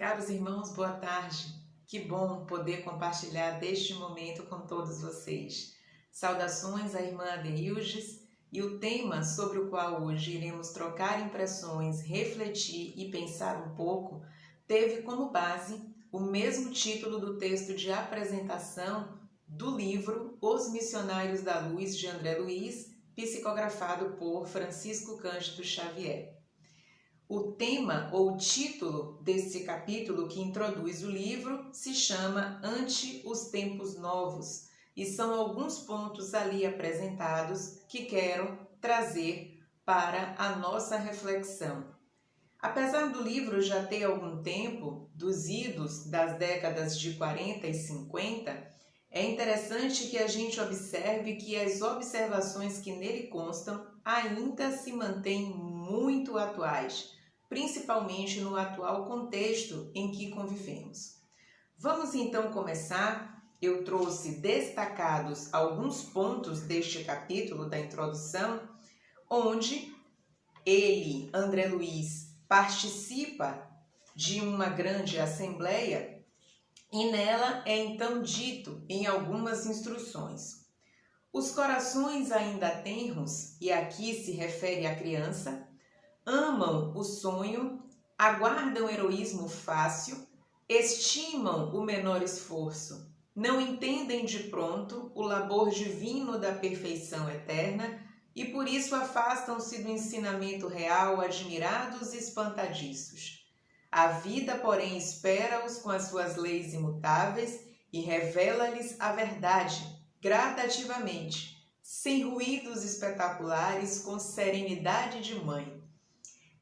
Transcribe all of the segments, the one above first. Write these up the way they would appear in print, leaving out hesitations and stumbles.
Caros irmãos, boa tarde. Que bom poder compartilhar deste momento com todos vocês. Saudações à irmã Adeilges, e o tema sobre o qual hoje iremos trocar impressões, refletir e pensar um pouco, teve como base o mesmo título do texto de apresentação do livro Os Missionários da Luz, de André Luiz, psicografado por Francisco Cândido Xavier. O tema ou título desse capítulo que introduz o livro se chama Ante os Tempos Novos, e são alguns pontos ali apresentados que quero trazer para a nossa reflexão. Apesar do livro já ter algum tempo, dos idos das décadas de 40 e 50, é interessante que a gente observe que as observações que nele constam ainda se mantêm muito atuais, principalmente no atual contexto em que convivemos. Vamos então começar. Eu trouxe destacados alguns pontos deste capítulo da introdução, onde ele, André Luiz, participa de uma grande assembleia e nela é então dito em algumas instruções: os corações ainda tenros, e aqui se refere à criança, amam o sonho, aguardam heroísmo fácil, estimam o menor esforço, não entendem de pronto o labor divino da perfeição eterna e por isso afastam-se do ensinamento real, admirados e espantadiços. A vida, porém, espera-os com as suas leis imutáveis e revela-lhes a verdade, gradativamente, sem ruídos espetaculares, com serenidade de mãe.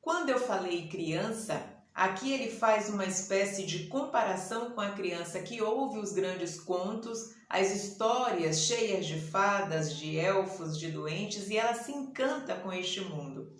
Quando eu falei criança, aqui ele faz uma espécie de comparação com a criança que ouve os grandes contos, as histórias cheias de fadas, de elfos, de doentes, e ela se encanta com este mundo.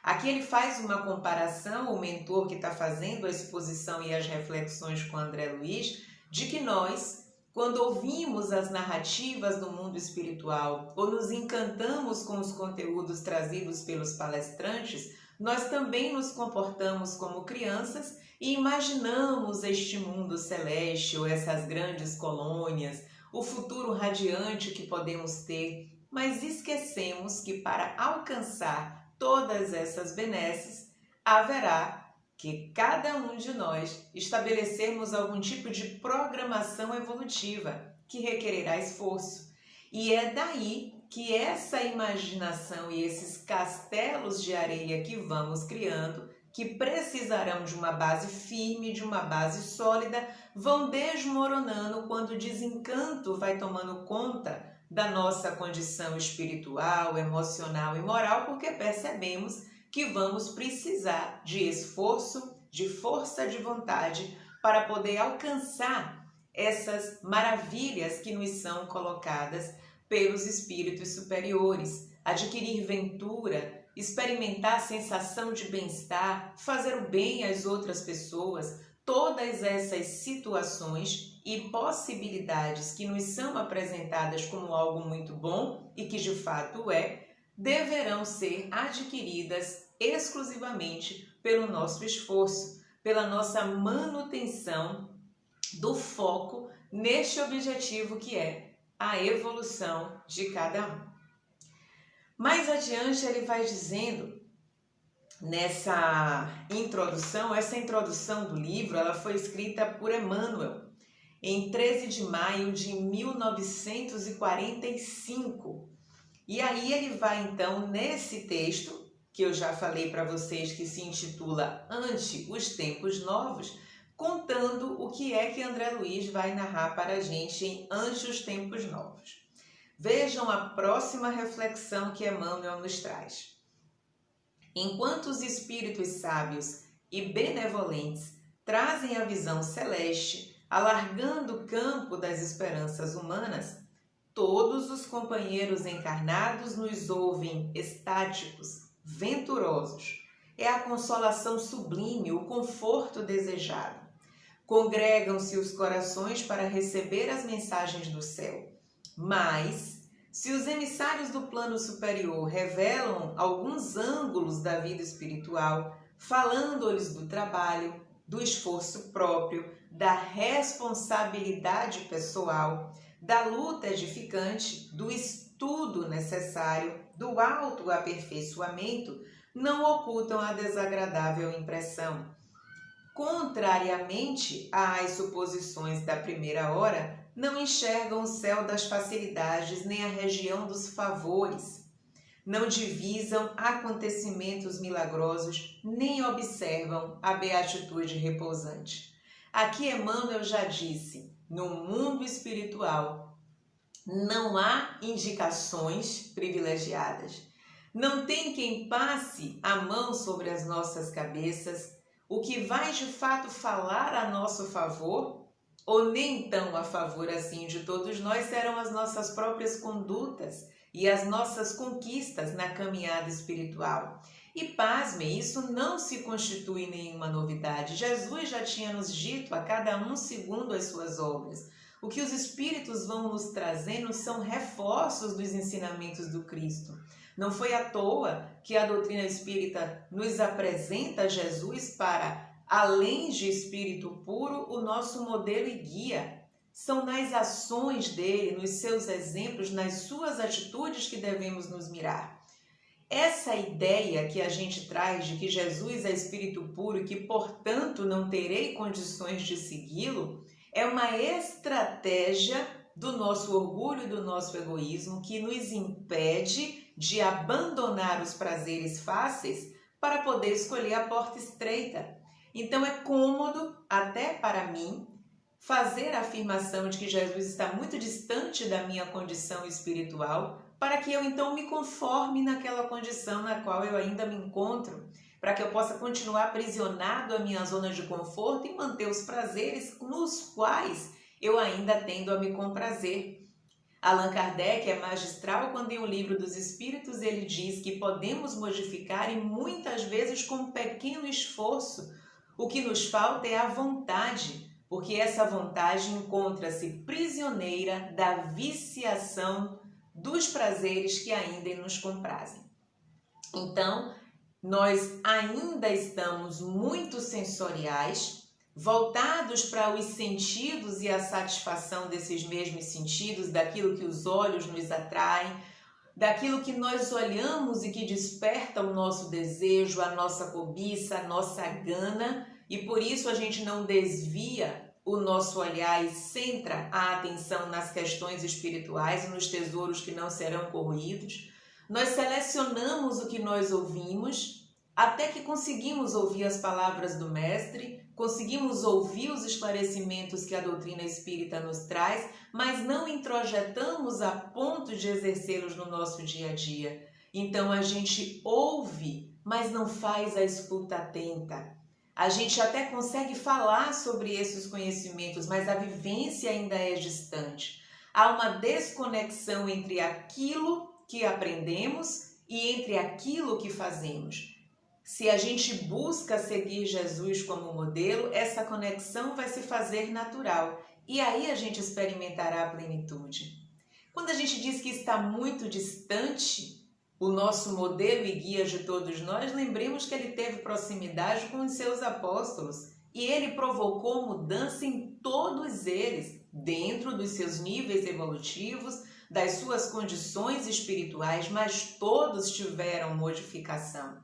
Aqui ele faz uma comparação, o mentor que está fazendo a exposição e as reflexões com André Luiz, de que nós, quando ouvimos as narrativas do mundo espiritual ou nos encantamos com os conteúdos trazidos pelos palestrantes, nós também nos comportamos como crianças e imaginamos este mundo celeste ou essas grandes colônias, o futuro radiante que podemos ter, mas esquecemos que para alcançar todas essas benesses, haverá que cada um de nós estabelecermos algum tipo de programação evolutiva que requererá esforço. E é daí que essa imaginação e esses castelos de areia que vamos criando, que precisarão de uma base firme, de uma base sólida, vão desmoronando quando o desencanto vai tomando conta da nossa condição espiritual, emocional e moral, porque percebemos que vamos precisar de esforço, de força de vontade para poder alcançar essas maravilhas que nos são colocadas pelos espíritos superiores, adquirir ventura, experimentar a sensação de bem-estar, fazer o bem às outras pessoas, todas essas situações e possibilidades que nos são apresentadas como algo muito bom e que de fato é, deverão ser adquiridas exclusivamente pelo nosso esforço, pela nossa manutenção do foco neste objetivo que é a evolução de cada um. Mais adiante ele vai dizendo, nessa introdução, essa introdução do livro, ela foi escrita por Emmanuel em 13 de maio de 1945. E aí ele vai então nesse texto, que eu já falei para vocês que se intitula Ante os Tempos Novos, contando o que é que André Luiz vai narrar para a gente em Ante os Tempos Novos. Vejam a próxima reflexão que Emmanuel nos traz. Enquanto os espíritos sábios e benevolentes trazem a visão celeste, alargando o campo das esperanças humanas, todos os companheiros encarnados nos ouvem estáticos, venturosos. É a consolação sublime, o conforto desejado. Congregam-se os corações para receber as mensagens do céu. Mas, se os emissários do plano superior revelam alguns ângulos da vida espiritual, falando-lhes do trabalho, do esforço próprio, da responsabilidade pessoal, da luta edificante, do estudo necessário, do autoaperfeiçoamento, não ocultam a desagradável impressão. Contrariamente às suposições da primeira hora, não enxergam o céu das facilidades nem a região dos favores. Não divisam acontecimentos milagrosos, nem observam a beatitude repousante. Aqui Emmanuel já disse, no mundo espiritual, não há indicações privilegiadas. Não tem quem passe a mão sobre as nossas cabeças, o que vai de fato falar a nosso favor, ou nem tão a favor assim de todos nós, serão as nossas próprias condutas e as nossas conquistas na caminhada espiritual. E pasmem, isso não se constitui nenhuma novidade. Jesus já tinha nos dito, a cada um segundo as suas obras. O que os Espíritos vão nos trazendo são reforços dos ensinamentos do Cristo. Não foi à toa que a doutrina espírita nos apresenta Jesus para, além de espírito puro, o nosso modelo e guia. São nas ações dele, nos seus exemplos, nas suas atitudes que devemos nos mirar. Essa ideia que a gente traz de que Jesus é espírito puro e que, portanto, não terei condições de segui-lo, é uma estratégia do nosso orgulho e do nosso egoísmo que nos impede de abandonar os prazeres fáceis para poder escolher a porta estreita. Então é cômodo, até para mim, fazer a afirmação de que Jesus está muito distante da minha condição espiritual, para que eu então me conforme naquela condição na qual eu ainda me encontro, para que eu possa continuar aprisionado à minha zona de conforto e manter os prazeres nos quais eu ainda tendo a me comprazer. Allan Kardec é magistral quando em O Livro dos Espíritos ele diz que podemos modificar e muitas vezes com um pequeno esforço. O que nos falta é a vontade, porque essa vontade encontra-se prisioneira da viciação dos prazeres que ainda nos comprazem. Então, nós ainda estamos muito sensoriais, voltados para os sentidos e a satisfação desses mesmos sentidos, daquilo que os olhos nos atraem, daquilo que nós olhamos e que desperta o nosso desejo, a nossa cobiça, a nossa gana, e por isso a gente não desvia o nosso olhar e centra a atenção nas questões espirituais e nos tesouros que não serão corroídos. Nós selecionamos o que nós ouvimos, até que conseguimos ouvir as palavras do Mestre, conseguimos ouvir os esclarecimentos que a doutrina espírita nos traz, mas não introjetamos a ponto de exercê-los no nosso dia a dia. Então a gente ouve, mas não faz a escuta atenta. A gente até consegue falar sobre esses conhecimentos, mas a vivência ainda é distante. Há uma desconexão entre aquilo que aprendemos e entre aquilo que fazemos. Se a gente busca seguir Jesus como modelo, essa conexão vai se fazer natural e aí a gente experimentará a plenitude. Quando a gente diz que está muito distante o nosso modelo e guia de todos nós, lembremos que ele teve proximidade com os seus apóstolos e ele provocou mudança em todos eles, dentro dos seus níveis evolutivos, das suas condições espirituais, mas todos tiveram modificação.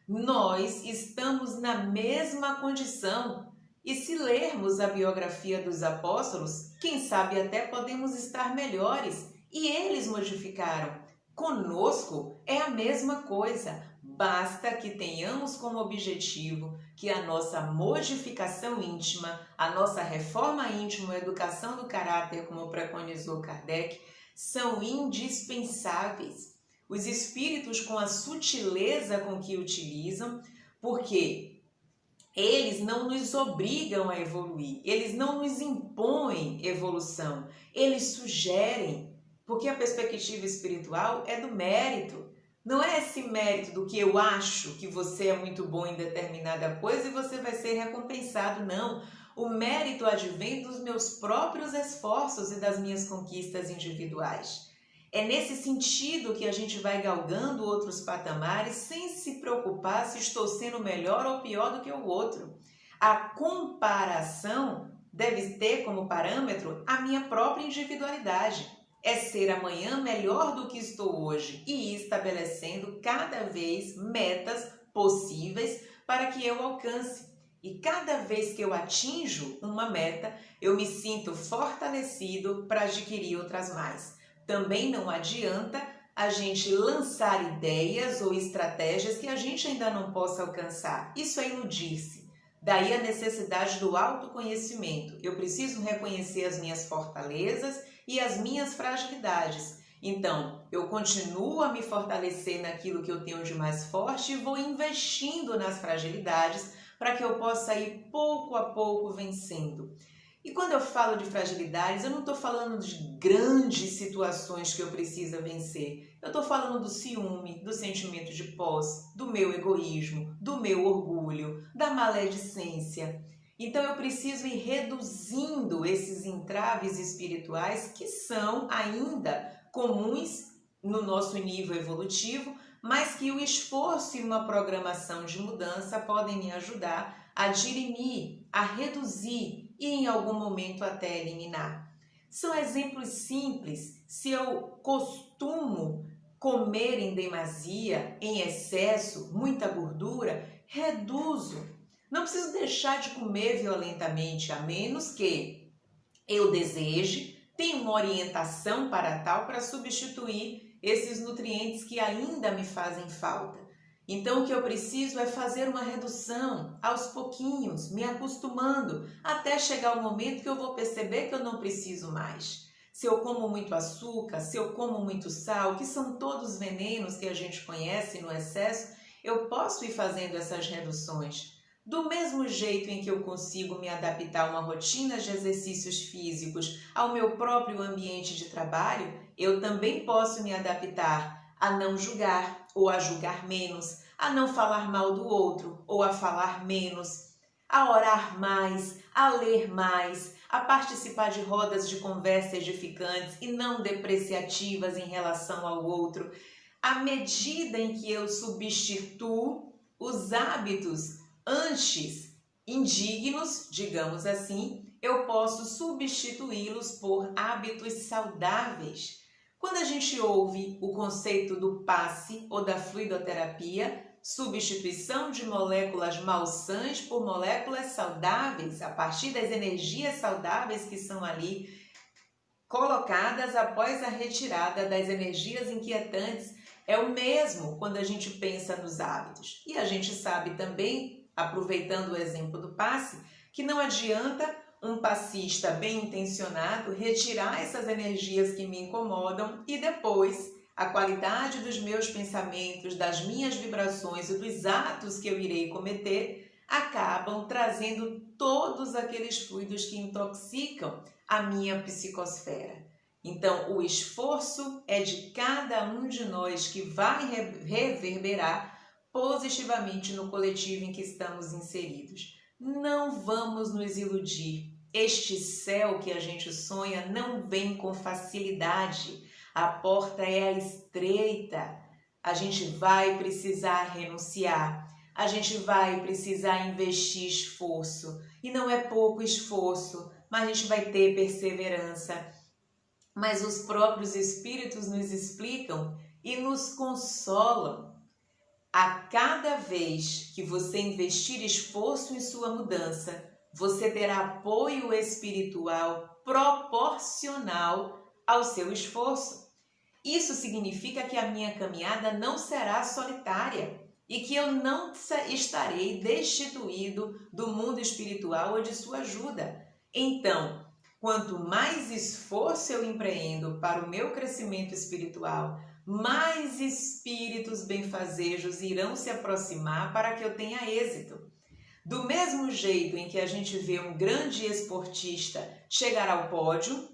Nós estamos na mesma condição e se lermos a biografia dos apóstolos, quem sabe até podemos estar melhores e eles modificaram. Conosco é a mesma coisa, basta que tenhamos como objetivo que a nossa modificação íntima, a nossa reforma íntima, a educação do caráter, como preconizou Kardec, são indispensáveis. Os espíritos, com a sutileza com que utilizam, porque eles não nos obrigam a evoluir, eles não nos impõem evolução, eles sugerem, porque a perspectiva espiritual é do mérito. Não é esse mérito do que eu acho que você é muito bom em determinada coisa e você vai ser recompensado, não. O mérito advém dos meus próprios esforços e das minhas conquistas individuais. É nesse sentido que a gente vai galgando outros patamares sem se preocupar se estou sendo melhor ou pior do que o outro. A comparação deve ter como parâmetro a minha própria individualidade. É ser amanhã melhor do que estou hoje e ir estabelecendo cada vez metas possíveis para que eu alcance. E cada vez que eu atinjo uma meta, eu me sinto fortalecido para adquirir outras mais. Também não adianta a gente lançar ideias ou estratégias que a gente ainda não possa alcançar. Isso é iludir-se. Daí a necessidade do autoconhecimento. Eu preciso reconhecer as minhas fortalezas e as minhas fragilidades. Então, eu continuo a me fortalecer naquilo que eu tenho de mais forte e vou investindo nas fragilidades para que eu possa ir pouco a pouco vencendo. E quando eu falo de fragilidades, eu não estou falando de grandes situações que eu preciso vencer. Eu estou falando do ciúme, do sentimento de posse, do meu egoísmo, do meu orgulho, da maledicência. Então eu preciso ir reduzindo esses entraves espirituais que são ainda comuns no nosso nível evolutivo, mas que o esforço e uma programação de mudança podem me ajudar a dirimir, a reduzir e em algum momento até eliminar. São exemplos simples. Se eu costumo comer em demasia, em excesso, muita gordura, reduzo. Não preciso deixar de comer violentamente, a menos que eu deseje, tenha uma orientação para tal, para substituir esses nutrientes que ainda me fazem falta. Então, o que eu preciso é fazer uma redução aos pouquinhos, me acostumando, até chegar o momento que eu vou perceber que eu não preciso mais. Se eu como muito açúcar, se eu como muito sal, que são todos venenos que a gente conhece no excesso, eu posso ir fazendo essas reduções. Do mesmo jeito em que eu consigo me adaptar a uma rotina de exercícios físicos, ao meu próprio ambiente de trabalho, eu também posso me adaptar a não julgar ou a julgar menos, a não falar mal do outro ou a falar menos, a orar mais, a ler mais, a participar de rodas de conversa edificantes e não depreciativas em relação ao outro. À medida em que eu substituo os hábitos antes indignos, digamos assim, eu posso substituí-los por hábitos saudáveis. Quando a gente ouve o conceito do passe ou da fluidoterapia, substituição de moléculas malsãs por moléculas saudáveis, a partir das energias saudáveis que são ali colocadas após a retirada das energias inquietantes, é o mesmo quando a gente pensa nos hábitos. E a gente sabe também, aproveitando o exemplo do passe, que não adianta um passista bem intencionado retirar essas energias que me incomodam e depois a qualidade dos meus pensamentos, das minhas vibrações e dos atos que eu irei cometer acabam trazendo todos aqueles fluidos que intoxicam a minha psicosfera. Então, o esforço é de cada um de nós que vai reverberar positivamente no coletivo em que estamos inseridos. Não vamos nos iludir. Este céu que a gente sonha não vem com facilidade. A porta é estreita. A gente vai precisar renunciar. A gente vai precisar investir esforço. E não é pouco esforço, mas a gente vai ter perseverança. Mas os próprios espíritos nos explicam e nos consolam. A cada vez que você investir esforço em sua mudança, você terá apoio espiritual proporcional ao seu esforço. Isso significa que a minha caminhada não será solitária e que eu não estarei destituído do mundo espiritual ou de sua ajuda. Então, quanto mais esforço eu empreendo para o meu crescimento espiritual, mais espíritos benfazejos irão se aproximar para que eu tenha êxito. Do mesmo jeito em que a gente vê um grande esportista chegar ao pódio,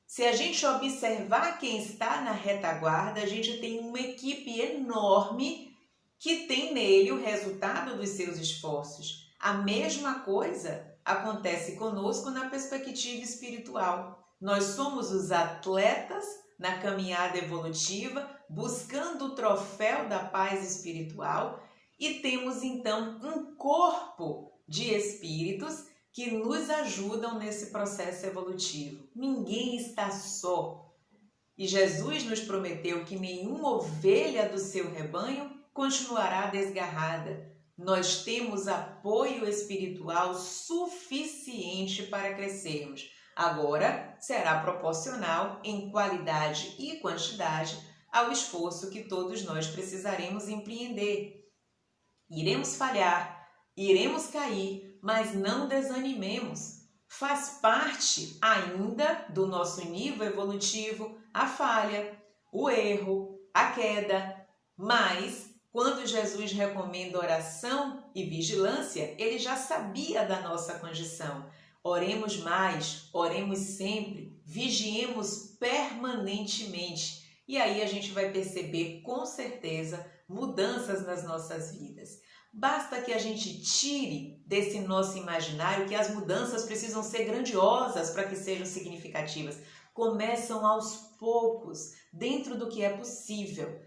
se a gente observar quem está na retaguarda, a gente tem uma equipe enorme que tem nele o resultado dos seus esforços. A mesma coisa acontece conosco na perspectiva espiritual. Nós somos os atletas na caminhada evolutiva, buscando o troféu da paz espiritual e temos então um corpo de espíritos que nos ajudam nesse processo evolutivo. Ninguém está só. E Jesus nos prometeu que nenhuma ovelha do seu rebanho continuará desgarrada. Nós temos apoio espiritual suficiente para crescermos. Agora, será proporcional em qualidade e quantidade ao esforço que todos nós precisaremos empreender. Iremos falhar, iremos cair, mas não desanimemos. Faz parte ainda do nosso nível evolutivo a falha, o erro, a queda, mas quando Jesus recomenda oração e vigilância, ele já sabia da nossa condição. Oremos mais, oremos sempre, vigiemos permanentemente. E aí a gente vai perceber com certeza mudanças nas nossas vidas. Basta que a gente tire desse nosso imaginário que as mudanças precisam ser grandiosas para que sejam significativas. Começam aos poucos, dentro do que é possível.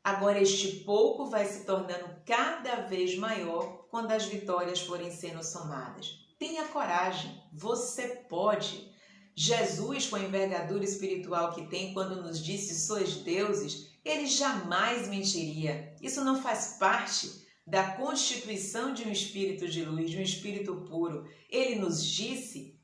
Agora este pouco vai se tornando cada vez maior quando as vitórias forem sendo somadas. Tenha coragem, você pode. Jesus, com a envergadura espiritual que tem, quando nos disse sois deuses, ele jamais mentiria. Isso não faz parte da constituição de um espírito de luz, de um espírito puro. Ele nos disse,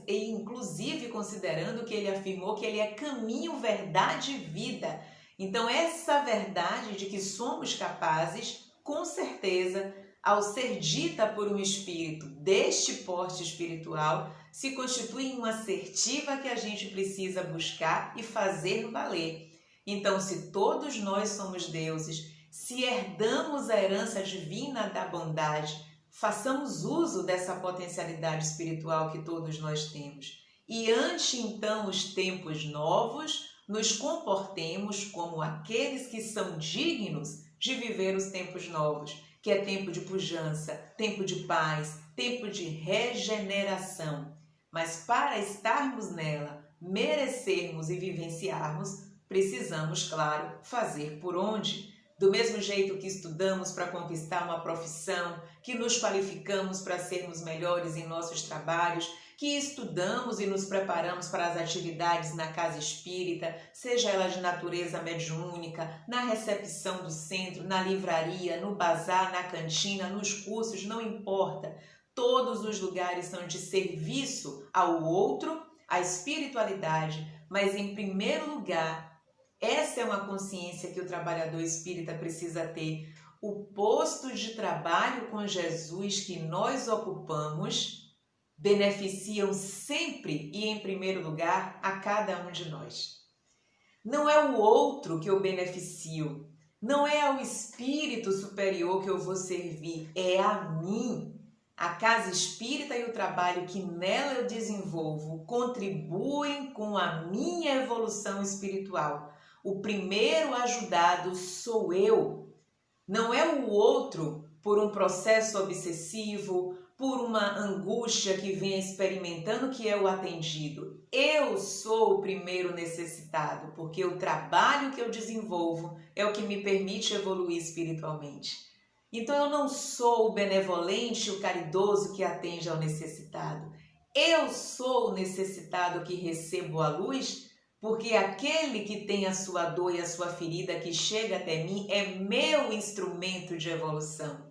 e inclusive considerando que ele afirmou que ele é caminho, verdade e vida. Então essa verdade de que somos capazes, com certeza, ao ser dita por um espírito deste porte espiritual, se constitui em uma assertiva que a gente precisa buscar e fazer valer. Então, se todos nós somos deuses, se herdamos a herança divina da bondade, façamos uso dessa potencialidade espiritual que todos nós temos. E ante então os tempos novos, nos comportemos como aqueles que são dignos de viver os tempos novos, que é tempo de pujança, tempo de paz, tempo de regeneração. Mas para estarmos nela, merecermos e vivenciarmos, precisamos, claro, fazer por onde. Do mesmo jeito que estudamos para conquistar uma profissão, que nos qualificamos para sermos melhores em nossos trabalhos, que estudamos e nos preparamos para as atividades na casa espírita, seja ela de natureza mediúnica, na recepção do centro, na livraria, no bazar, na cantina, nos cursos, não importa. Todos os lugares são de serviço ao outro, à espiritualidade, mas em primeiro lugar, essa é uma consciência que o trabalhador espírita precisa ter. O posto de trabalho com Jesus que nós ocupamos beneficiam sempre e em primeiro lugar a cada um de nós. Não é o outro que eu beneficio, não é ao espírito superior que eu vou servir, é a mim. A casa espírita e o trabalho que nela eu desenvolvo contribuem com a minha evolução espiritual. O primeiro ajudado sou eu, não é o outro por um processo obsessivo, por uma angústia que vem experimentando que é o atendido. Eu sou o primeiro necessitado, porque o trabalho que eu desenvolvo é o que me permite evoluir espiritualmente. Então eu não sou o benevolente, o caridoso que atende ao necessitado. Eu sou o necessitado que recebo a luz, porque aquele que tem a sua dor e a sua ferida que chega até mim é meu instrumento de evolução.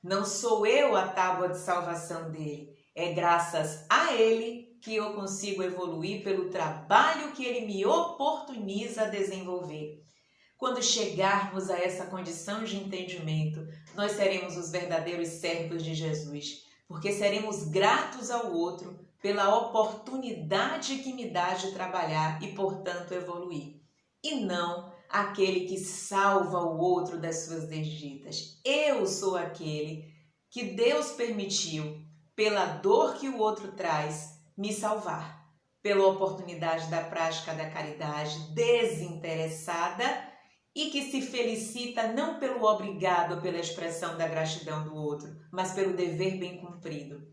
Não sou eu a tábua de salvação dele. É graças a ele que eu consigo evoluir pelo trabalho que ele me oportuniza a desenvolver. Quando chegarmos a essa condição de entendimento, nós seremos os verdadeiros servos de Jesus, porque seremos gratos ao outro pela oportunidade que me dá de trabalhar e, portanto, evoluir. E não aquele que salva o outro das suas desditas. Eu sou aquele que Deus permitiu, pela dor que o outro traz, me salvar, pela oportunidade da prática da caridade desinteressada e que se felicita não pelo obrigado ou pela expressão da gratidão do outro, mas pelo dever bem cumprido.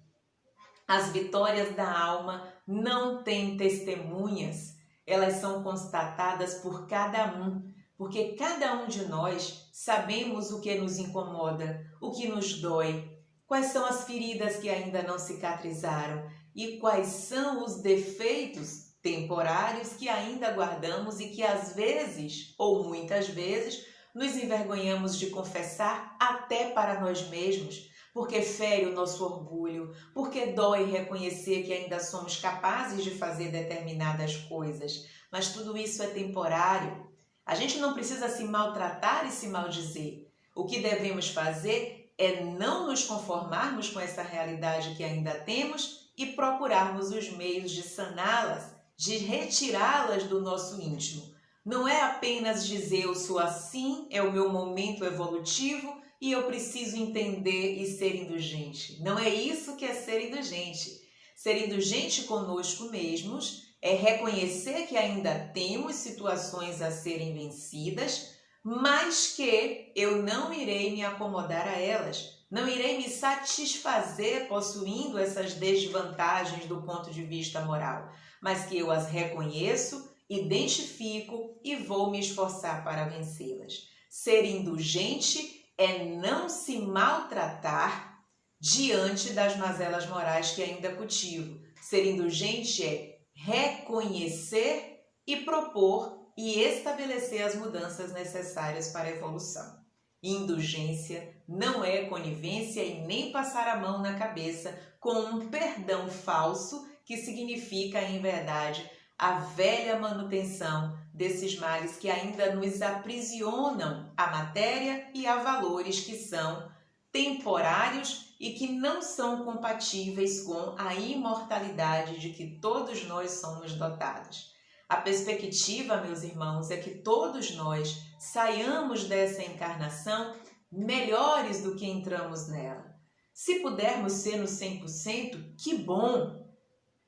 As vitórias da alma não têm testemunhas, elas são constatadas por cada um, porque cada um de nós sabemos o que nos incomoda, o que nos dói, Quais são as feridas que ainda não cicatrizaram? E quais são os defeitos temporários que ainda guardamos e que às vezes, ou muitas vezes, nos envergonhamos de confessar até para nós mesmos, porque fere o nosso orgulho, porque dói reconhecer que ainda somos capazes de fazer determinadas coisas. Mas tudo isso é temporário. A gente não precisa se maltratar e se maldizer. O que devemos fazer é não nos conformarmos com essa realidade que ainda temos e procurarmos os meios de saná-las, de retirá-las do nosso íntimo. Não é apenas dizer eu sou assim, é o meu momento evolutivo e eu preciso entender e ser indulgente. Não é isso que é ser indulgente. Ser indulgente conosco mesmos é reconhecer que ainda temos situações a serem vencidas, mas que eu não irei me acomodar a elas. Não irei me satisfazer possuindo essas desvantagens do ponto de vista moral, mas que eu as reconheço, identifico e vou me esforçar para vencê-las. Ser indulgente é não se maltratar diante das mazelas morais que ainda cultivo. Ser indulgente é reconhecer e propor e estabelecer as mudanças necessárias para a evolução. Indulgência não é conivência e nem passar a mão na cabeça com um perdão falso que significa, em verdade, a velha manutenção desses males que ainda nos aprisionam à matéria e a valores que são temporários e que não são compatíveis com a imortalidade de que todos nós somos dotados. A perspectiva, meus irmãos, é que todos nós saiamos dessa encarnação melhores do que entramos nela. Se pudermos ser no 100%, que bom!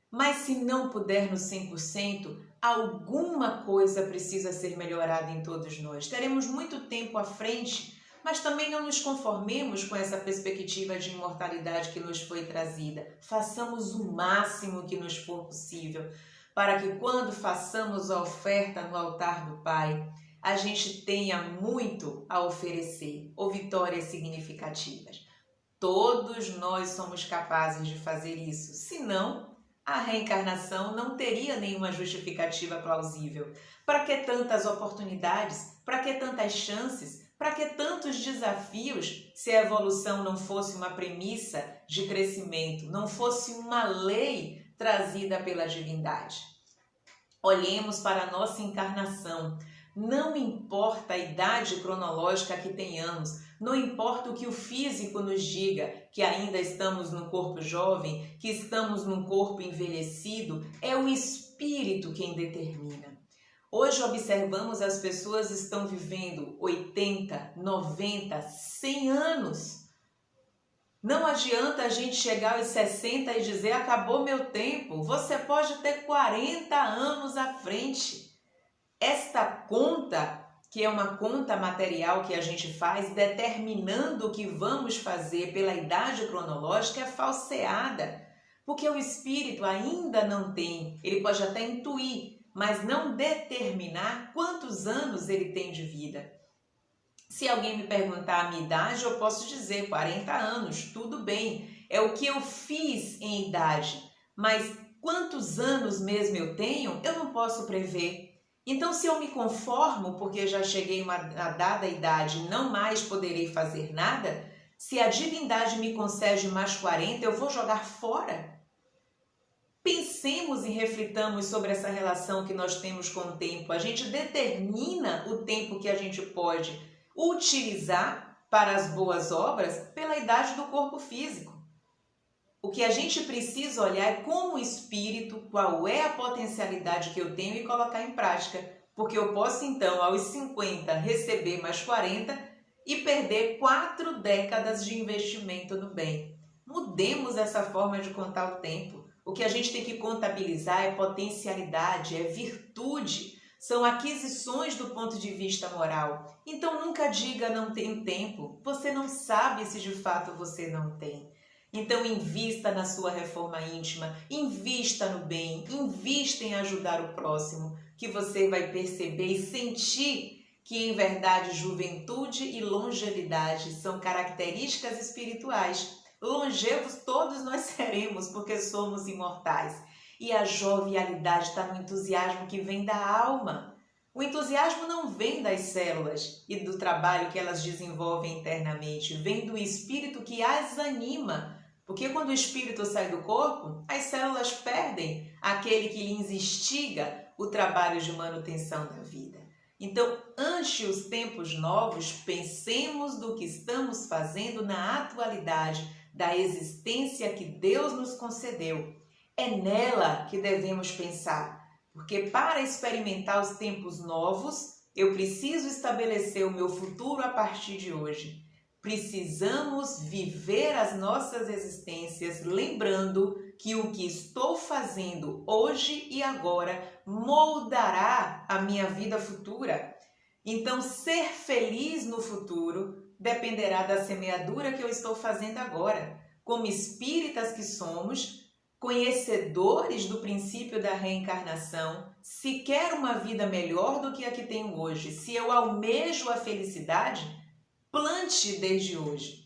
Mas se não puder no 100%, alguma coisa precisa ser melhorada em todos nós. Teremos muito tempo à frente, mas também não nos conformemos com essa perspectiva de imortalidade que nos foi trazida. Façamos o máximo que nos for possível, para que quando façamos a oferta no altar do Pai, a gente tenha muito a oferecer, ou vitórias significativas. Todos nós somos capazes de fazer isso, senão a reencarnação não teria nenhuma justificativa plausível. Para que tantas oportunidades? Para que tantas chances? Para que tantos desafios se a evolução não fosse uma premissa de crescimento, não fosse uma lei trazida pela divindade? Olhemos para a nossa encarnação. Não importa a idade cronológica que tenhamos, não importa o que o físico nos diga, que ainda estamos num corpo jovem, que estamos num corpo envelhecido, é o espírito quem determina. Hoje observamos as pessoas estão vivendo 80, 90, 100 anos. Não adianta a gente chegar aos 60 e dizer acabou meu tempo. Você pode ter 40 anos à frente. Esta conta, que é uma conta material que a gente faz determinando o que vamos fazer pela idade cronológica, é falseada, porque o espírito ainda não tem, ele pode até intuir, mas não determinar quantos anos ele tem de vida. Se alguém me perguntar a minha idade, eu posso dizer 40 anos, tudo bem, é o que eu fiz em idade, mas quantos anos mesmo eu tenho, eu não posso prever. Então, se eu me conformo porque já cheguei a uma dada idade e não mais poderei fazer nada, se a divindade me concede mais 40, eu vou jogar fora? Pensemos e reflitamos sobre essa relação que nós temos com o tempo. A gente determina o tempo que a gente pode utilizar para as boas obras pela idade do corpo físico. O que a gente precisa olhar é como espírito, qual é a potencialidade que eu tenho e colocar em prática. Porque eu posso, então, aos 50, receber mais 40 e perder 4 décadas de investimento no bem. Mudemos essa forma de contar o tempo. O que a gente tem que contabilizar é potencialidade, é virtude, são aquisições do ponto de vista moral. Então, nunca diga não tenho tempo. Você não sabe se de fato você não tem. Então, invista na sua reforma íntima, invista no bem, invista em ajudar o próximo, que você vai perceber e sentir que, em verdade, juventude e longevidade são características espirituais, Longevos todos nós seremos, porque somos imortais. E a jovialidade está no entusiasmo que vem da alma. O entusiasmo não vem das células e do trabalho que elas desenvolvem internamente, vem do espírito que as anima. Porque quando o espírito sai do corpo, as células perdem aquele que lhes instiga o trabalho de manutenção da vida. Então, ante os tempos novos, pensemos do que estamos fazendo na atualidade da existência que Deus nos concedeu. É nela que devemos pensar, porque para experimentar os tempos novos, eu preciso estabelecer o meu futuro a partir de hoje. Precisamos viver as nossas existências lembrando que o que estou fazendo hoje e agora moldará a minha vida futura. Então, ser feliz no futuro dependerá da semeadura que eu estou fazendo agora. Como espíritas que somos, conhecedores do princípio da reencarnação, se quero uma vida melhor do que a que tenho hoje, se eu almejo a felicidade, plante desde hoje.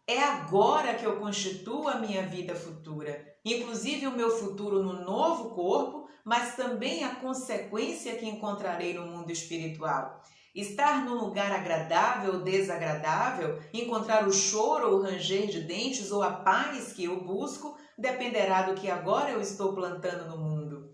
É agora que eu constituo a minha vida futura, inclusive o meu futuro no novo corpo, mas também a consequência que encontrarei no mundo espiritual. Estar num lugar agradável ou desagradável, encontrar o choro ou o ranger de dentes ou a paz que eu busco, dependerá do que agora eu estou plantando no mundo.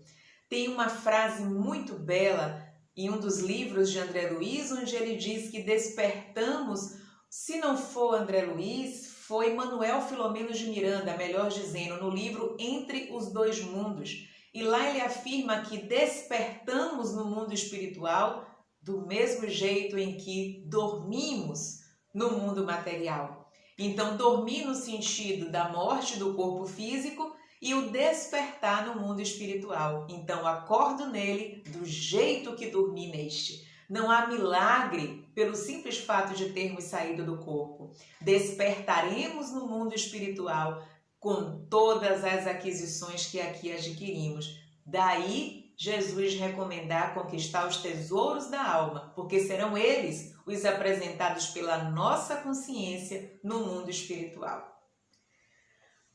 Tem uma frase muito bela em um dos livros de André Luiz, onde ele diz que despertamos, se não for André Luiz, foi Manuel Filomeno de Miranda, melhor dizendo, no livro Entre os Dois Mundos. E lá ele afirma que despertamos no mundo espiritual do mesmo jeito em que dormimos no mundo material. Então, dormir no sentido da morte do corpo físico e o despertar no mundo espiritual. Então, acordo nele do jeito que dormi neste. Não há milagre pelo simples fato de termos saído do corpo. Despertaremos no mundo espiritual com todas as aquisições que aqui adquirimos. Daí, Jesus recomendar conquistar os tesouros da alma, porque serão eles os apresentados pela nossa consciência no mundo espiritual.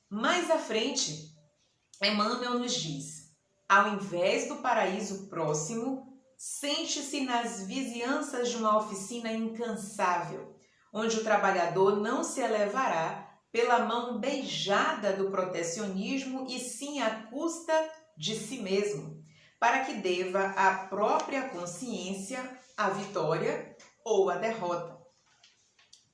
Mais à frente, Emmanuel nos diz: ao invés do paraíso próximo, sente-se nas vizinhanças de uma oficina incansável, onde o trabalhador não se elevará pela mão beijada do protecionismo e sim à custa de si mesmo, para que deva à própria consciência a vitória ou a derrota.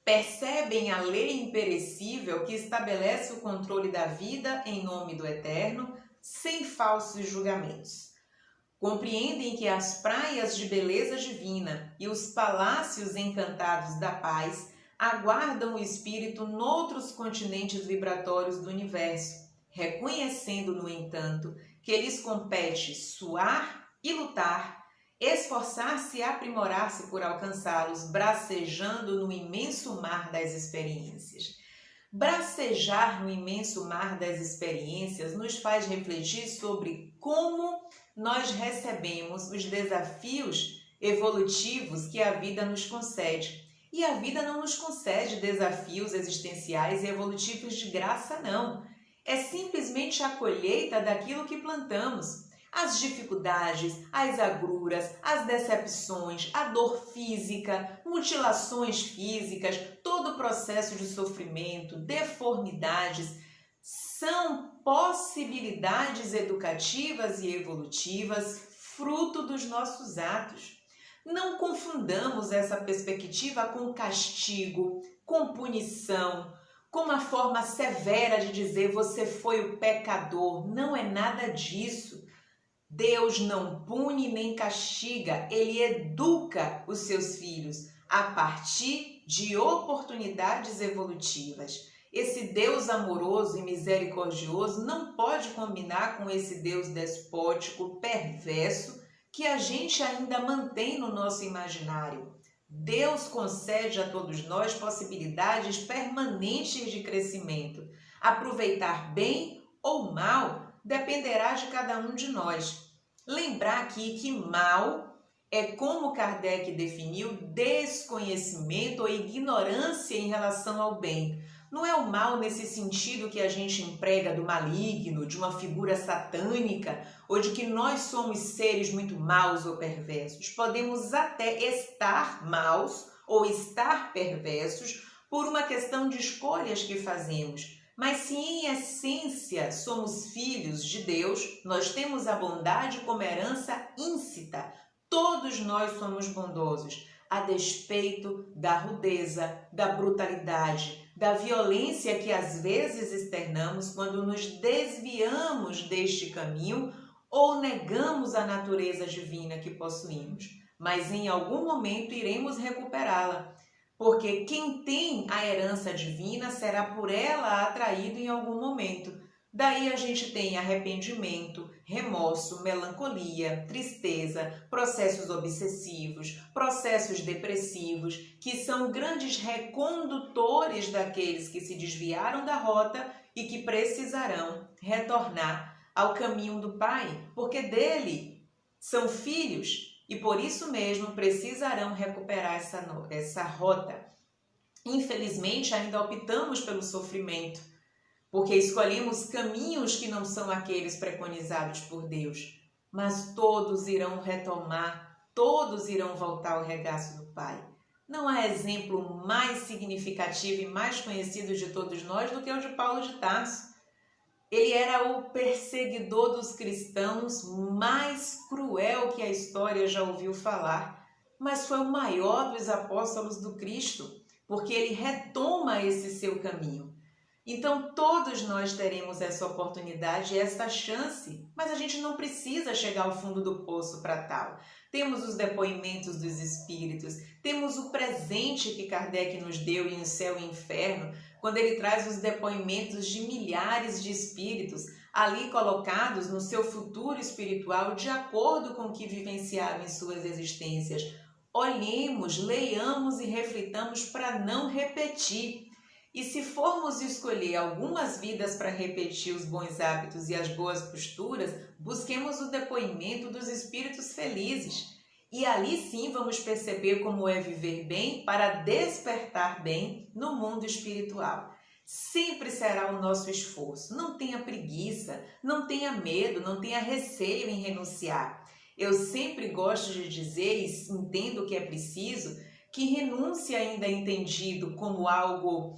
Percebem a lei imperecível que estabelece o controle da vida em nome do Eterno, sem falsos julgamentos. Compreendem que as praias de beleza divina e os palácios encantados da paz aguardam o espírito noutros continentes vibratórios do universo, reconhecendo, no entanto, que lhes compete suar e lutar, esforçar-se e aprimorar-se por alcançá-los, bracejando no imenso mar das experiências. Bracejar no imenso mar das experiências nos faz refletir sobre como nós recebemos os desafios evolutivos que a vida nos concede. E a vida não nos concede desafios existenciais e evolutivos de graça, não. É simplesmente a colheita daquilo que plantamos. As dificuldades, as agruras, as decepções, a dor física, mutilações físicas, todo o processo de sofrimento, deformidades, são possibilidades educativas e evolutivas, fruto dos nossos atos. Não confundamos essa perspectiva com castigo, com punição, com uma forma severa de dizer você foi o pecador. Não é nada disso. Deus não pune nem castiga, Ele educa os seus filhos a partir de oportunidades evolutivas. Esse Deus amoroso e misericordioso não pode combinar com esse Deus despótico, perverso, que a gente ainda mantém no nosso imaginário. Deus concede a todos nós possibilidades permanentes de crescimento. Aproveitar bem ou mal dependerá de cada um de nós. Lembrar aqui que mal é, como Kardec definiu, desconhecimento ou ignorância em relação ao bem. Não é o mal nesse sentido que a gente emprega do maligno, de uma figura satânica, ou de que nós somos seres muito maus ou perversos. Podemos até estar maus ou estar perversos por uma questão de escolhas que fazemos. Mas se em essência somos filhos de Deus, nós temos a bondade como herança íncita. Todos nós somos bondosos, a despeito da rudeza, da brutalidade, da violência que às vezes externamos quando nos desviamos deste caminho ou negamos a natureza divina que possuímos. Mas em algum momento iremos recuperá-la, porque quem tem a herança divina será por ela atraído em algum momento. Daí a gente tem arrependimento, remorso, melancolia, tristeza, processos obsessivos, processos depressivos, que são grandes recondutores daqueles que se desviaram da rota e que precisarão retornar ao caminho do Pai, porque dele são filhos e por isso mesmo precisarão recuperar essa rota. Infelizmente, ainda optamos pelo sofrimento, porque escolhemos caminhos que não são aqueles preconizados por Deus. Mas todos irão retomar, todos irão voltar ao regaço do Pai. Não há exemplo mais significativo e mais conhecido de todos nós do que o de Paulo de Tarso. Ele era o perseguidor dos cristãos mais cruel que a história já ouviu falar, mas foi o maior dos apóstolos do Cristo, porque ele retoma esse seu caminho. Então todos nós teremos essa oportunidade e essa chance, mas a gente não precisa chegar ao fundo do poço para tal. Temos os depoimentos dos espíritos, temos o presente que Kardec nos deu em O Céu e o Inferno, quando ele traz os depoimentos de milhares de espíritos ali colocados no seu futuro espiritual de acordo com o que vivenciaram em suas existências. Olhemos, leiamos e reflitamos para não repetir. E se formos escolher algumas vidas para repetir os bons hábitos e as boas posturas, busquemos o depoimento dos espíritos felizes. E ali sim vamos perceber como é viver bem para despertar bem no mundo espiritual. Sempre será o nosso esforço. Não tenha preguiça, não tenha medo, não tenha receio em renunciar. Eu sempre gosto de dizer, e entendo que é preciso, que renúncia ainda é entendido como algo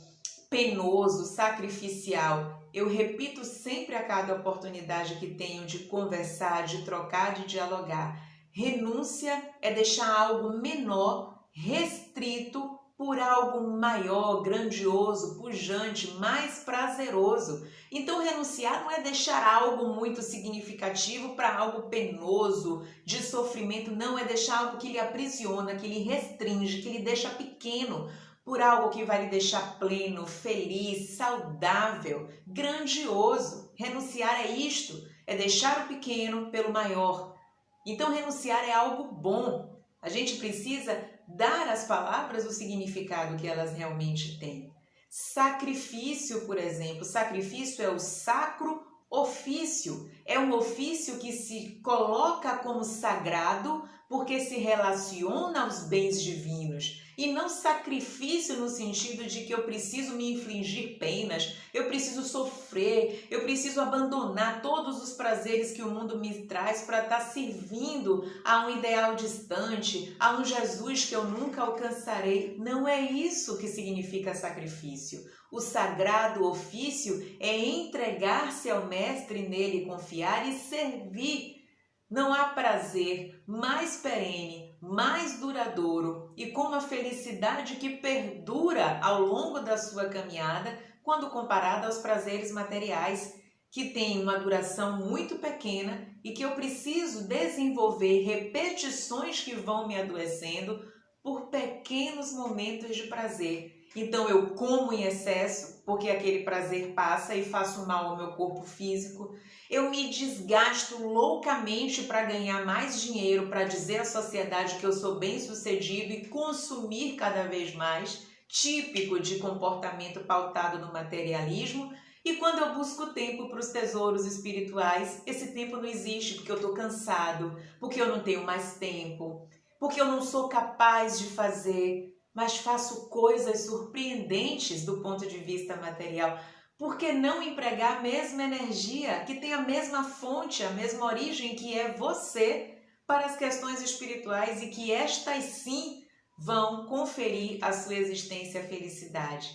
penoso, sacrificial. Eu repito sempre a cada oportunidade que tenho de conversar, de trocar, de dialogar. Renúncia é deixar algo menor, restrito, por algo maior, grandioso, pujante, mais prazeroso. Então, renunciar não é deixar algo muito significativo para algo penoso, de sofrimento. Não, é deixar algo que lhe aprisiona, que lhe restringe, que lhe deixa pequeno, por algo que vai lhe deixar pleno, feliz, saudável, grandioso. Renunciar é isto, é deixar o pequeno pelo maior. Então, renunciar é algo bom. A gente precisa dar às palavras o significado que elas realmente têm. Sacrifício, por exemplo. Sacrifício é o sacro ofício. É um ofício que se coloca como sagrado porque se relaciona aos bens divinos. E não sacrifício no sentido de que eu preciso me infligir penas, eu preciso sofrer, eu preciso abandonar todos os prazeres que o mundo me traz para estar servindo a um ideal distante, a um Jesus que eu nunca alcançarei. Não é isso que significa sacrifício. O sagrado ofício é entregar-se ao Mestre, nele confiar e servir. Não há prazer mais perene, mais duradouro e com uma felicidade que perdura ao longo da sua caminhada quando comparada aos prazeres materiais, que têm uma duração muito pequena e que eu preciso desenvolver repetições que vão me adoecendo por pequenos momentos de prazer. Então eu como em excesso, porque aquele prazer passa e faço mal ao meu corpo físico. Eu me desgasto loucamente para ganhar mais dinheiro, para dizer à sociedade que eu sou bem-sucedido e consumir cada vez mais, típico de comportamento pautado no materialismo. E quando eu busco tempo para os tesouros espirituais, esse tempo não existe porque eu estou cansado, porque eu não tenho mais tempo, porque eu não sou capaz de fazer. mas faço coisas surpreendentes do ponto de vista material. Por que não empregar a mesma energia, que tem a mesma fonte, a mesma origem, que é você, para as questões espirituais, e que estas sim vão conferir à sua existência a felicidade?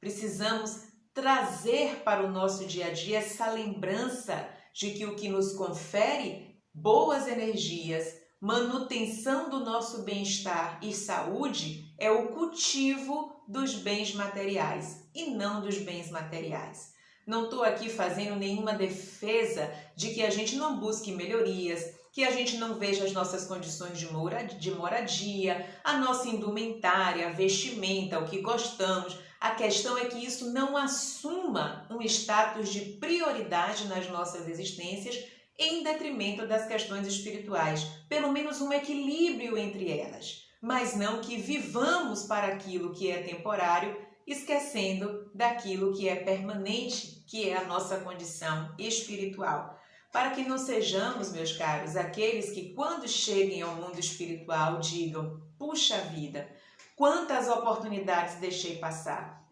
Precisamos trazer para o nosso dia a dia essa lembrança de que o que nos confere boas energias, manutenção do nosso bem-estar e saúde é o cultivo dos bens materiais e não dos bens materiais. Não estou aqui fazendo nenhuma defesa de que a gente não busque melhorias, que a gente não veja as nossas condições de moradia, a nossa indumentária, a vestimenta, o que gostamos. A questão é que isso não assuma um status de prioridade nas nossas existências em detrimento das questões espirituais, pelo menos um equilíbrio entre elas, mas não que vivamos para aquilo que é temporário, esquecendo daquilo que é permanente, que é a nossa condição espiritual. Para que não sejamos, meus caros, aqueles que quando cheguem ao mundo espiritual digam: puxa vida, quantas oportunidades deixei passar,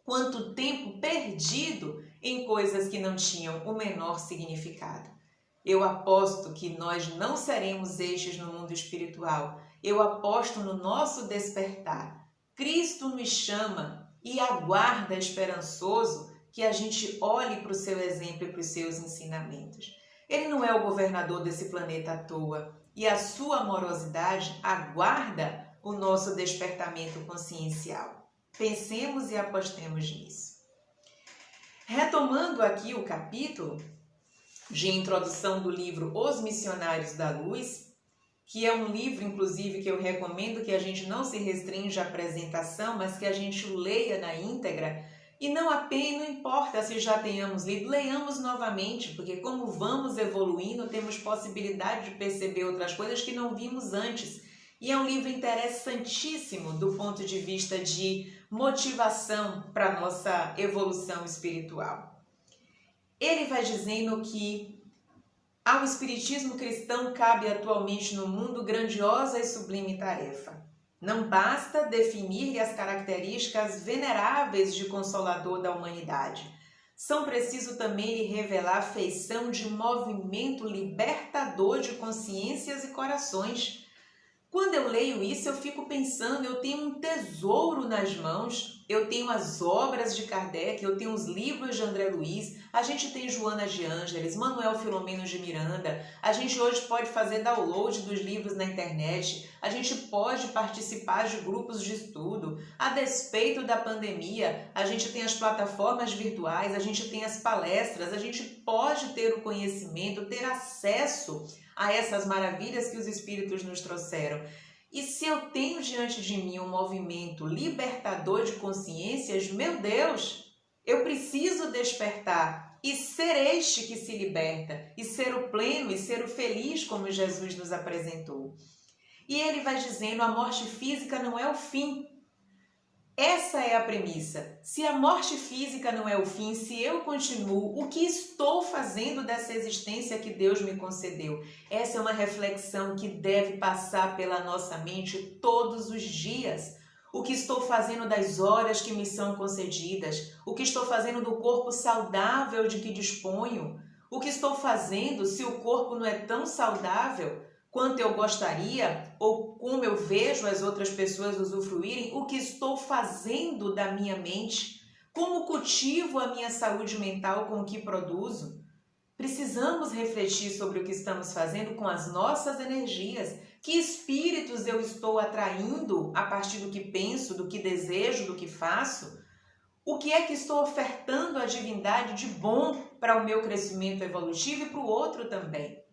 quanto tempo perdido em coisas que não tinham o menor significado. Eu aposto que nós não seremos estes no mundo espiritual. Eu aposto no nosso despertar. Cristo nos chama e aguarda esperançoso que a gente olhe para o seu exemplo e para os seus ensinamentos. Ele não é o governador desse planeta à toa e a sua amorosidade aguarda o nosso despertamento consciencial. Pensemos e apostemos nisso. Retomando aqui o capítulo de introdução do livro Os Missionários da Luz, que é um livro, inclusive, que eu recomendo que a gente não se restrinja à apresentação, mas que a gente o leia na íntegra, e não importa se já tenhamos lido, leiamos novamente, porque como vamos evoluindo, temos possibilidade de perceber outras coisas que não vimos antes. E é um livro interessantíssimo do ponto de vista de motivação para a nossa evolução espiritual. Ele vai dizendo que ao espiritismo cristão cabe atualmente no mundo grandiosa e sublime tarefa. Não basta definir-lhe as características veneráveis de consolador da humanidade. São preciso também lhe revelar a feição de movimento libertador de consciências e corações. Quando eu leio isso, eu fico pensando, eu tenho um tesouro nas mãos, eu tenho as obras de Kardec, eu tenho os livros de André Luiz, a gente tem Joana de Ângeles, Manuel Filomeno de Miranda, a gente hoje pode fazer download dos livros na internet, a gente pode participar de grupos de estudo, a despeito da pandemia, a gente tem as plataformas virtuais, a gente tem as palestras, a gente pode ter o conhecimento, ter acesso a essas maravilhas que os espíritos nos trouxeram. E se eu tenho diante de mim um movimento libertador de consciências, meu Deus, eu preciso despertar e ser este que se liberta, e ser o pleno e ser o feliz como Jesus nos apresentou. E ele vai dizendo, a morte física não é o fim. Essa é a premissa. Se a morte física não é o fim, se eu continuo, o que estou fazendo dessa existência que Deus me concedeu? Essa é uma reflexão que deve passar pela nossa mente todos os dias. O que estou fazendo das horas que me são concedidas? O que estou fazendo do corpo saudável de que disponho? O que estou fazendo se o corpo não é tão saudável quanto eu gostaria, ou como eu vejo as outras pessoas usufruírem? O que estou fazendo da minha mente? Como cultivo a minha saúde mental com o que produzo? Precisamos refletir sobre o que estamos fazendo com as nossas energias. Que espíritos eu estou atraindo a partir do que penso, do que desejo, do que faço? O que é que estou ofertando à divindade de bom para o meu crescimento evolutivo e para o outro também?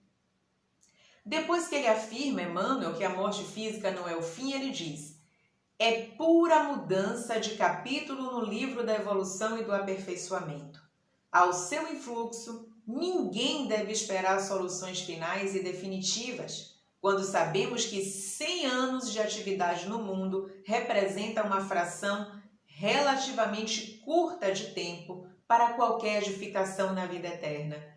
Depois que ele afirma, Emmanuel, que a morte física não é o fim, ele diz: é pura mudança de capítulo no livro da evolução e do aperfeiçoamento. Ao seu influxo, ninguém deve esperar soluções finais e definitivas, quando sabemos que 100 anos de atividade no mundo representa uma fração relativamente curta de tempo para qualquer edificação na vida eterna.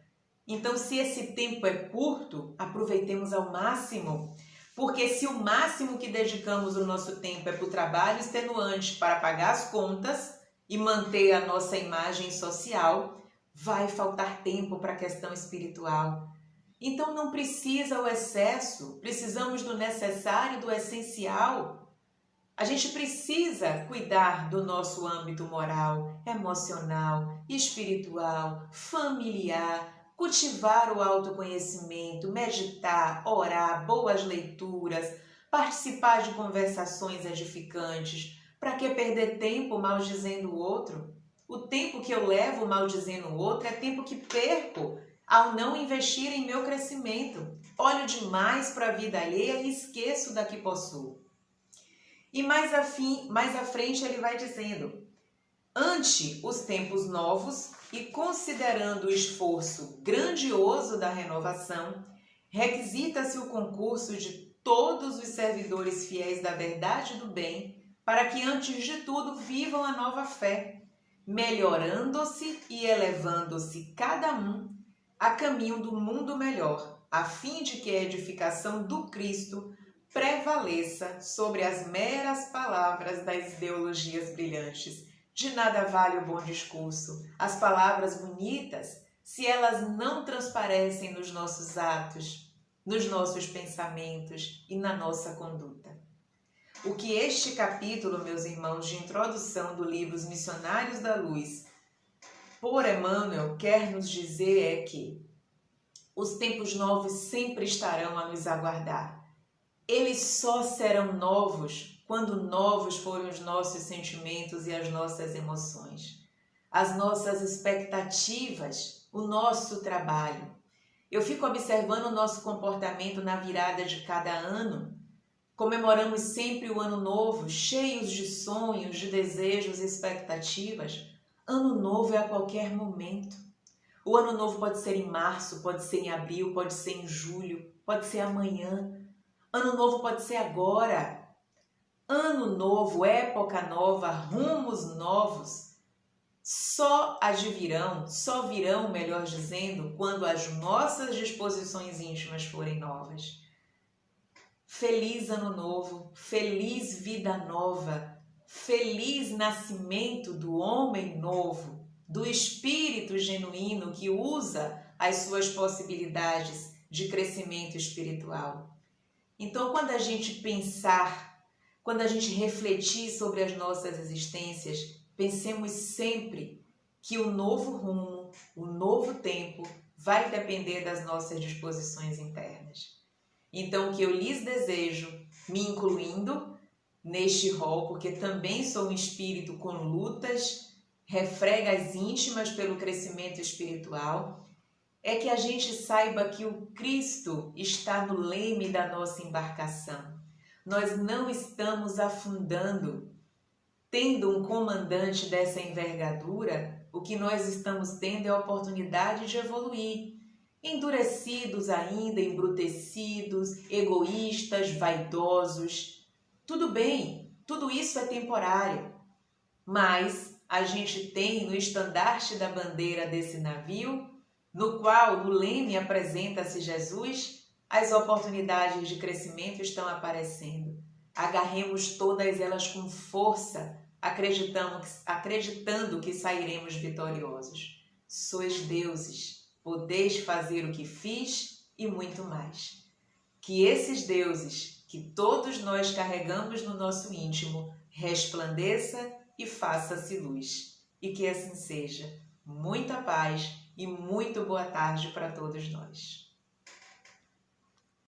Então, se esse tempo é curto, aproveitemos ao máximo. Porque se o máximo que dedicamos o nosso tempo é para o trabalho extenuante, para pagar as contas e manter a nossa imagem social, vai faltar tempo para a questão espiritual. Então não precisa o excesso, precisamos do necessário, do essencial. A gente precisa cuidar do nosso âmbito moral, emocional, espiritual, familiar, cultivar o autoconhecimento, meditar, orar, boas leituras, participar de conversações edificantes. Para que perder tempo maldizendo o outro? O tempo que eu levo maldizendo o outro é tempo que perco ao não investir em meu crescimento. Olho demais para a vida alheia e esqueço da que possuo. E mais à frente ele vai dizendo: ante os tempos novos e considerando o esforço grandioso da renovação, requisita-se o concurso de todos os servidores fiéis da verdade e do bem, para que antes de tudo vivam a nova fé, melhorando-se e elevando-se cada um a caminho do mundo melhor, a fim de que a edificação do Cristo prevaleça sobre as meras palavras das ideologias brilhantes. De nada vale o bom discurso, as palavras bonitas, se elas não transparecem nos nossos atos, nos nossos pensamentos e na nossa conduta. O que este capítulo, meus irmãos, de introdução do livro Os Missionários da Luz, por Emmanuel, quer nos dizer é que os tempos novos sempre estarão a nos aguardar. Eles só serão novos quando novos forem os nossos sentimentos e as nossas emoções, as nossas expectativas, o nosso trabalho. Eu fico observando o nosso comportamento na virada de cada ano. Comemoramos sempre o ano novo, cheios de sonhos, de desejos e expectativas. Ano novo é a qualquer momento. O ano novo pode ser em março, pode ser em abril, pode ser em julho, pode ser amanhã. Ano novo pode ser agora. Ano novo, época nova, rumos novos, só virão, melhor dizendo, quando as nossas disposições íntimas forem novas. Feliz ano novo, feliz vida nova, feliz nascimento do homem novo, do espírito genuíno que usa as suas possibilidades de crescimento espiritual. Então, quando a gente pensar, quando a gente refletir sobre as nossas existências, pensemos sempre que o novo rumo, o novo tempo, vai depender das nossas disposições internas. Então, o que eu lhes desejo, me incluindo neste rol, porque também sou um espírito com lutas, refregas íntimas pelo crescimento espiritual, é que a gente saiba que o Cristo está no leme da nossa embarcação. Nós não estamos afundando. Tendo um comandante dessa envergadura, o que nós estamos tendo é a oportunidade de evoluir. Endurecidos ainda, embrutecidos, egoístas, vaidosos. Tudo bem, tudo isso é temporário. Mas a gente tem no estandarte da bandeira desse navio, no qual no leme apresenta-se Jesus, as oportunidades de crescimento estão aparecendo. Agarremos todas elas com força, acreditando que sairemos vitoriosos. Sois deuses, podeis fazer o que fiz e muito mais. Que esses deuses, que todos nós carregamos no nosso íntimo, resplandeça e faça-se luz. E que assim seja. Muita paz e muito boa tarde para todos nós.